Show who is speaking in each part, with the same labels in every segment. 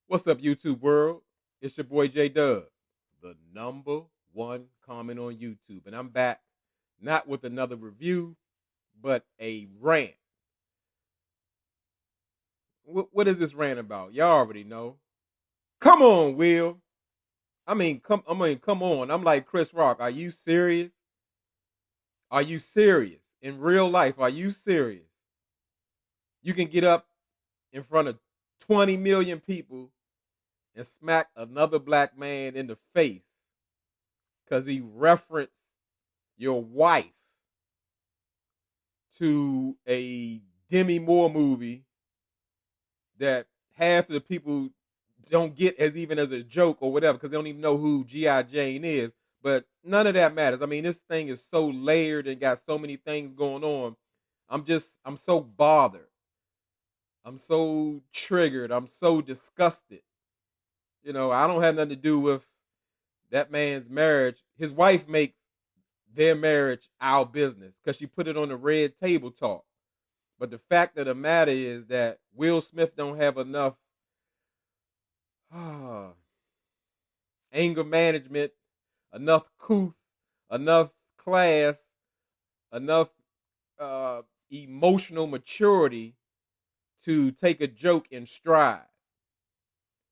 Speaker 1: What's up, YouTube world? It's your boy J Dub, the number one comment on YouTube. And I'm back not with another review, but a rant. What is this rant about? Y'all already know. Come on, Will. Come on. I'm like Chris Rock. Are you serious? Are you serious? In real life, are you serious? You can get up in front of 20 million people and smack another black man in the face because he referenced your wife to a Demi Moore movie that half of the people don't get as even as a joke or whatever because they don't even know who G.I. Jane is. But none of that matters. I mean, this thing is so layered and got so many things going on. I'm so bothered. I'm so triggered. I'm so disgusted. I don't have nothing to do with that man's marriage. His wife makes their marriage our business because she put it on the red table talk. But the fact of the matter is that Will Smith don't have enough anger management, enough couth, enough class, enough emotional maturity to take a joke in stride.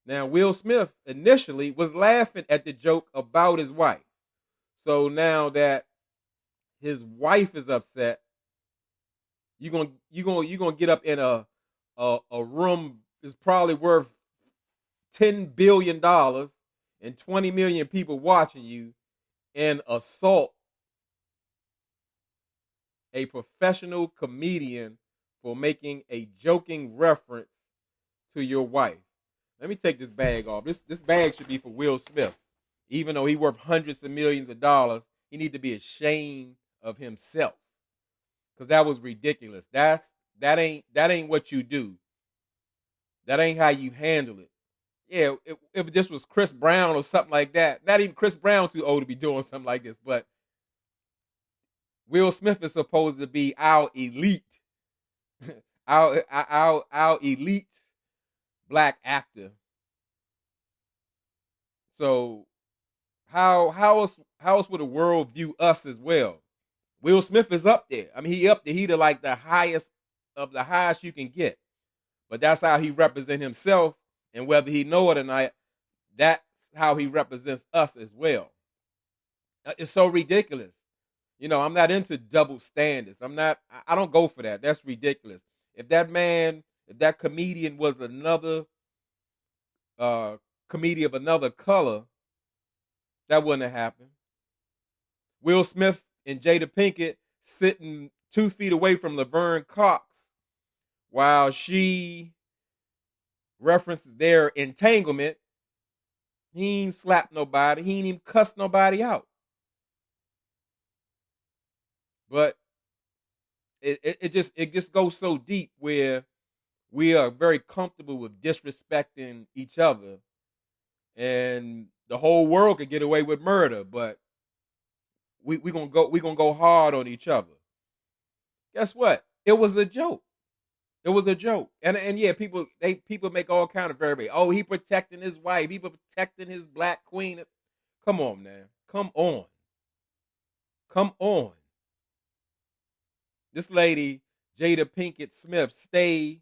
Speaker 1: Now, Will Smith initially was laughing at the joke about his wife. So now that his wife is upset, you're gonna get up in a room is probably worth $10 billion and 20 million people watching you and assault a professional comedian for making a joking reference to your wife. Let me take this bag off. This bag should be for Will Smith. Even though he worth hundreds of millions of dollars, he need to be ashamed of himself. Because that was ridiculous. That ain't what you do. That ain't how you handle it. Yeah, if this was Chris Brown or something like that, not even Chris Brown too old to be doing something like this, but Will Smith is supposed to be our elite, our elite black actor. So how else would the world view us as well? Will Smith is up there. I mean, he up there. He like the highest of the highest you can get. But that's how he represents himself, and whether he know it or not, that's how he represents us as well. It's so ridiculous. I'm not into double standards. I'm not. I don't go for that. That's ridiculous. If that comedian was another uh, comedian of another color, that wouldn't have happened. Will Smith and Jada Pinkett sitting 2 feet away from Laverne Cox while she references their entanglement. He ain't slapped nobody. He ain't even cussed nobody out. But it just goes so deep where we are very comfortable with disrespecting each other, and the whole world could get away with murder, but we gonna go hard on each other. Guess what? It was a joke. It was a joke. And yeah, people make all kind of variables. Oh, he protecting his wife. He protecting his black queen. Come on, man. Come on. Come on. This lady, Jada Pinkett Smith, stay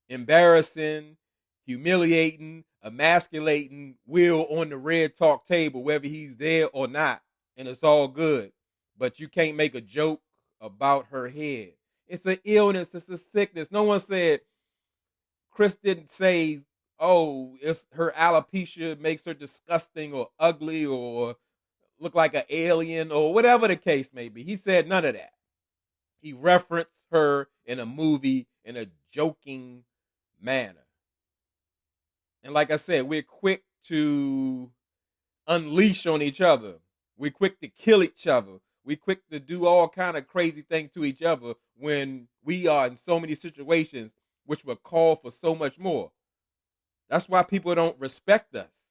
Speaker 1: embarrassing, humiliating, emasculating Will on the red talk table, whether he's there or not. And it's all good. But you can't make a joke about her head. It's an illness. It's a sickness. No one said, Chris didn't say, oh, it's her alopecia makes her disgusting or ugly or look like an alien or whatever the case may be. He said none of that. He referenced her in a movie in a joking manner. And like I said, we're quick to unleash on each other. We're quick to kill each other. We're quick to do all kind of crazy things to each other when we are in so many situations which would call for so much more. That's why people don't respect us,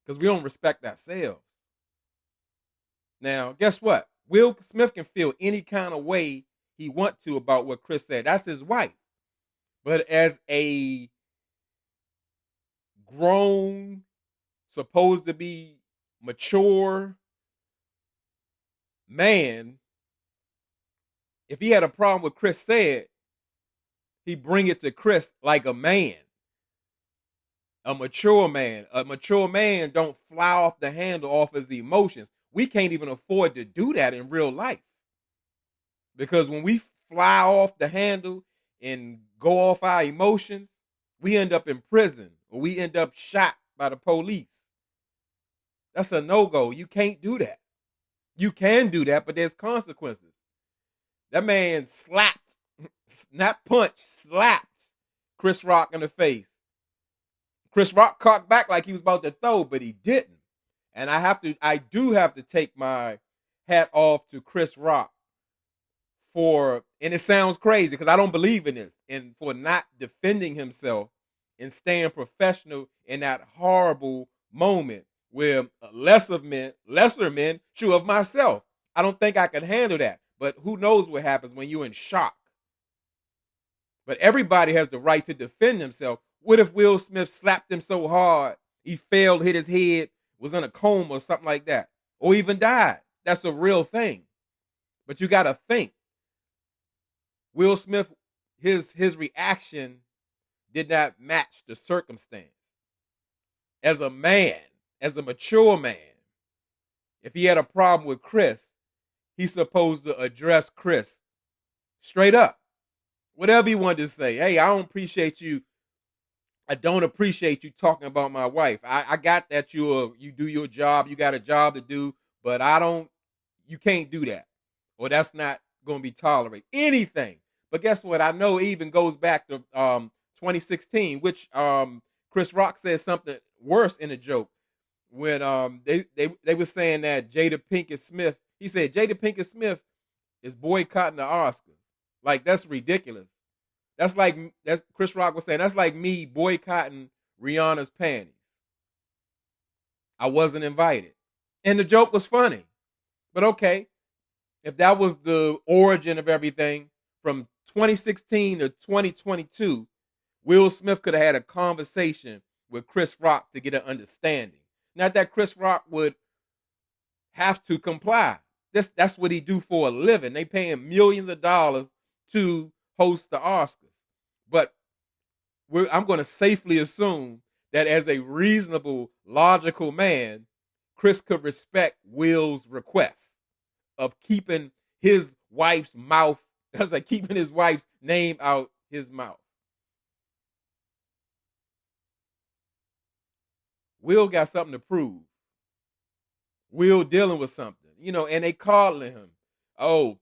Speaker 1: because we don't respect ourselves. Now, guess what? Will Smith can feel any kind of way he want to about what Chris said. That's his wife. But as a grown, supposed to be mature man, if he had a problem with Chris said, he'd bring it to Chris like a man, a mature man. A mature man don't fly off the handle off his emotions. We can't even afford to do that in real life. Because when we fly off the handle and go off our emotions, we end up in prison or we end up shot by the police. That's a no-go. You can't do that. You can do that, but there's consequences. That man slapped, not punched, slapped Chris Rock in the face. Chris Rock cocked back like he was about to throw, but he didn't. And I do have to take my hat off to Chris Rock and it sounds crazy because I don't believe in this, and for not defending himself and staying professional in that horrible moment where lesser men, sure of myself, I don't think I can handle that. But who knows what happens when you're in shock. But everybody has the right to defend himself. What if Will Smith slapped him so hard he fell, hit his head, was in a coma or something like that, or even died? That's a real thing. But you got to think. Will Smith, his reaction did not match the circumstance. As a man, as a mature man, if he had a problem with Chris, he's supposed to address Chris straight up. Whatever he wanted to say. Hey, I don't appreciate you. I don't appreciate you talking about my wife. I got that you do your job. You got a job to do, but you can't do that. Or that's not going to be tolerated. Anything. But guess what? I know it even goes back to 2016, which Chris Rock said something worse in a joke when they were saying that Jada Pinkett Smith. He said Jada Pinkett Smith is boycotting the Oscars. Like, that's ridiculous. That's Chris Rock was saying, that's like me boycotting Rihanna's panties. I wasn't invited. And the joke was funny. But okay, if that was the origin of everything, from 2016 to 2022, Will Smith could have had a conversation with Chris Rock to get an understanding. Not that Chris Rock would have to comply. That's what he do for a living. They pay him millions of dollars to host the Oscars. But I'm going to safely assume that as a reasonable, logical man, Chris could respect Will's request of keeping his wife's mouth, as like keeping his wife's name out his mouth. Will got something to prove. Will dealing with something, and they calling him. Oh,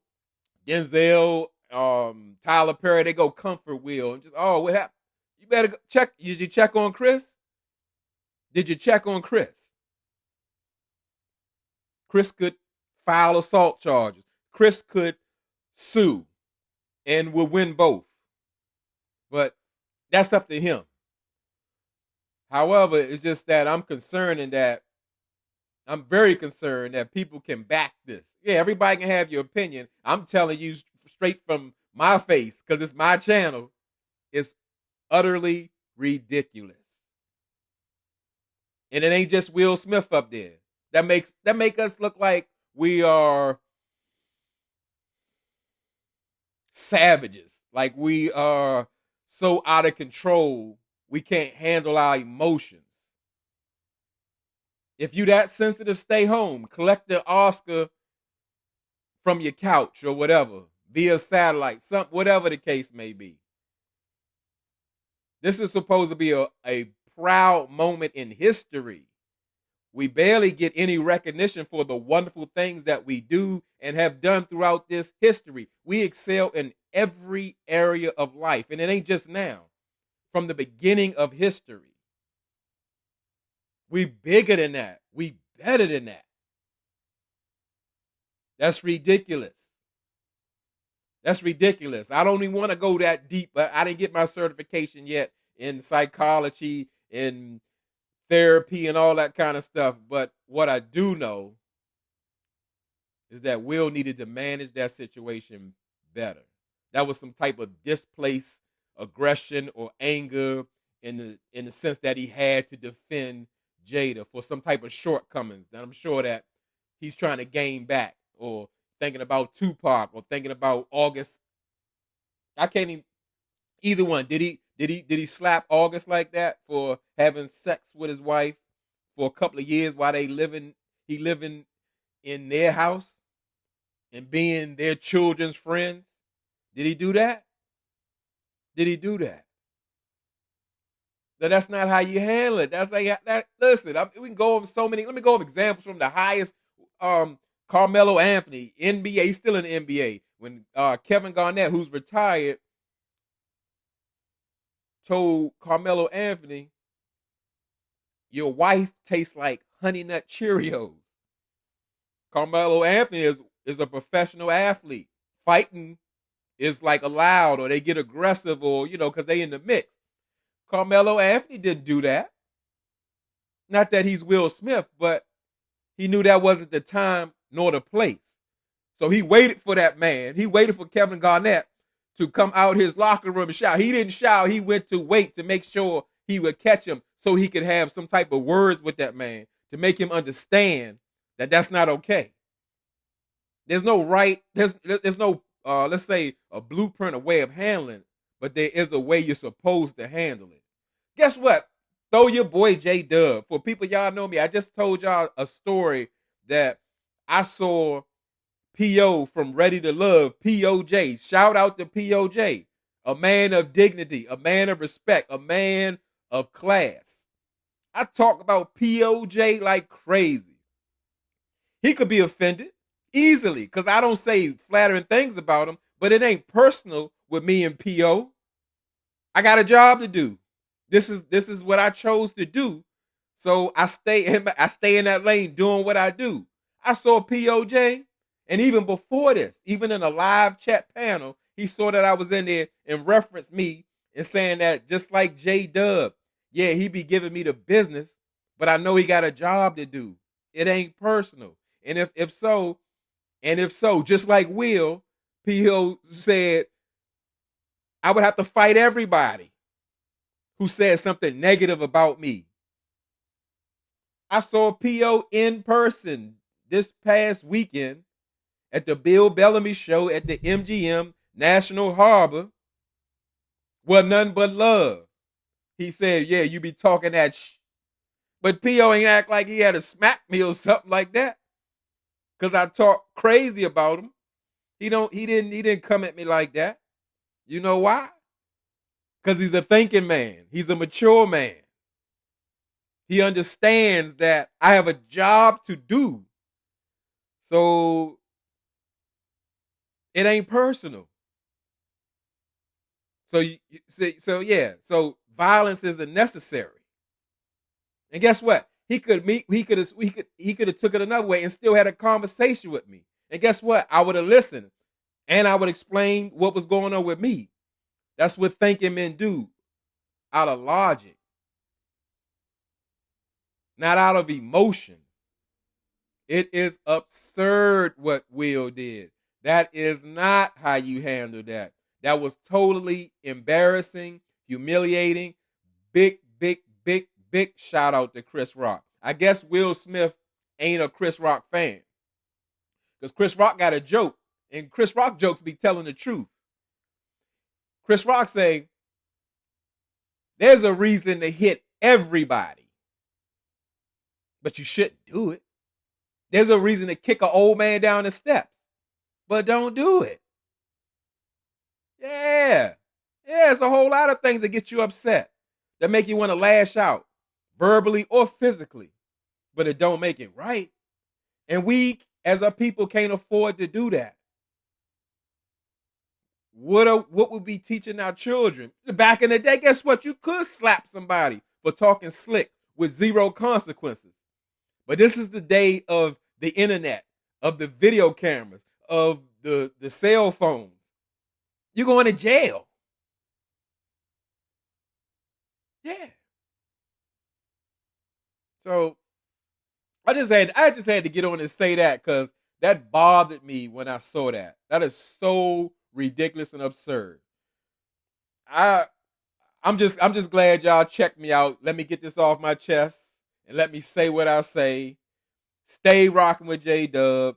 Speaker 1: Denzel, Tyler Perry, they go comfort Will and just, oh, what happened? You better go check. Did you check on Chris? Did you check on Chris? Chris could file assault charges. Chris could sue and will win both. But that's up to him. However, it's just that I'm very concerned that people can back this. Yeah, everybody can have your opinion. I'm telling you straight from my face, because it's my channel. It's utterly ridiculous. And it ain't just Will Smith up there. That make us look like we are savages. Like we are so out of control, we can't handle our emotions. If you that sensitive, stay home. Collect the Oscar from your couch or whatever, via satellite, whatever the case may be. This is supposed to be a proud moment in history. We barely get any recognition for the wonderful things that we do and have done throughout this history. We excel in every area of life, and it ain't just now. From the beginning of history. We bigger than that. We better than that. That's ridiculous. That's ridiculous. I don't even want to go that deep. I didn't get my certification yet in psychology, in therapy, and all that kind of stuff. But what I do know is that Will needed to manage that situation better. That was some type of displaced aggression or anger in the sense that he had to defend Jada for some type of shortcomings that I'm sure that he's trying to gain back, or thinking about Tupac, or thinking about August. I can't even either one. Did he slap August like that for having sex with his wife for a couple of years while he living in their house and being their children's friends? Did he do that? Did he do that? That's not how you handle it. That's like that. Listen, we can go over so many. Let me go over examples from the highest. Carmelo Anthony, NBA, he's still in the NBA. When Kevin Garnett, who's retired, told Carmelo Anthony, "Your wife tastes like Honey Nut Cheerios." Carmelo Anthony is a professional athlete. Fighting is like allowed, or they get aggressive, or because they in the mix. Carmelo Anthony didn't do that. Not that he's Will Smith, but he knew that wasn't the time nor the place. So he waited for that man. He waited for Kevin Garnett to come out his locker room and shout. He didn't shout. He went to wait to make sure he would catch him so he could have some type of words with that man to make him understand that that's not okay. There's no right. There's no, let's say, a blueprint, a way of handling it, but there is a way you're supposed to handle it. Guess what? Throw your boy J Dub. For people, y'all know me, I just told y'all a story that I saw P.O. from Ready to Love, P.O.J. Shout out to P.O.J. A man of dignity, a man of respect, a man of class. I talk about P.O.J. like crazy. He could be offended easily because I don't say flattering things about him, but it ain't personal with me and P.O. I got a job to do. This is what I chose to do. So I stay in that lane doing what I do. I saw P.O.J. And even before this, even in a live chat panel, he saw that I was in there and referenced me and saying that just like J Dub, yeah, he be giving me the business, but I know he got a job to do. It ain't personal. And if so, just like Will, P.O. said, I would have to fight everybody who said something negative about me. I saw P.O. in person this past weekend at the Bill Bellamy show at the MGM National Harbor. Was nothing but love. He said, yeah, you be talking that But P.O. ain't act like he had to smack me or something like that. Cause I talk crazy about him. He didn't come at me like that. You know why? Because he's a thinking man. He's a mature man. He understands that I have a job to do. So it ain't personal. So violence isn't necessary. And guess what? He could have took it another way and still had a conversation with me. And guess what? I would have listened and I would explain what was going on with me. That's what thinking men do, out of logic, not out of emotion. It is absurd what Will did. That is not how you handle that. That was totally embarrassing, humiliating. Big, big, big, big shout out to Chris Rock. I guess Will Smith ain't a Chris Rock fan because Chris Rock got a joke, and Chris Rock jokes be telling the truth. Chris Rock say, there's a reason to hit everybody, but you shouldn't do it. There's a reason to kick an old man down the steps, but don't do it. Yeah, it's a whole lot of things that get you upset, that make you want to lash out, verbally or physically, but it don't make it right. And we, as a people, can't afford to do that. What would we teaching our children? Back in the day, guess what? You could slap somebody for talking slick with zero consequences. But this is the day of the internet, of the video cameras, of the cell phones. You're going to jail. Yeah. So I just had to get on and say that because that bothered me when I saw that. That is so ridiculous and absurd. I I'm just glad y'all checked me out. Let me get this off my chest and let me say what I say. Stay rocking with J Dub.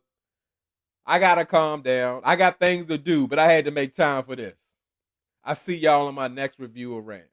Speaker 1: I gotta calm down. I got things to do, but I had to make time for this. I see y'all on my next review of Rant.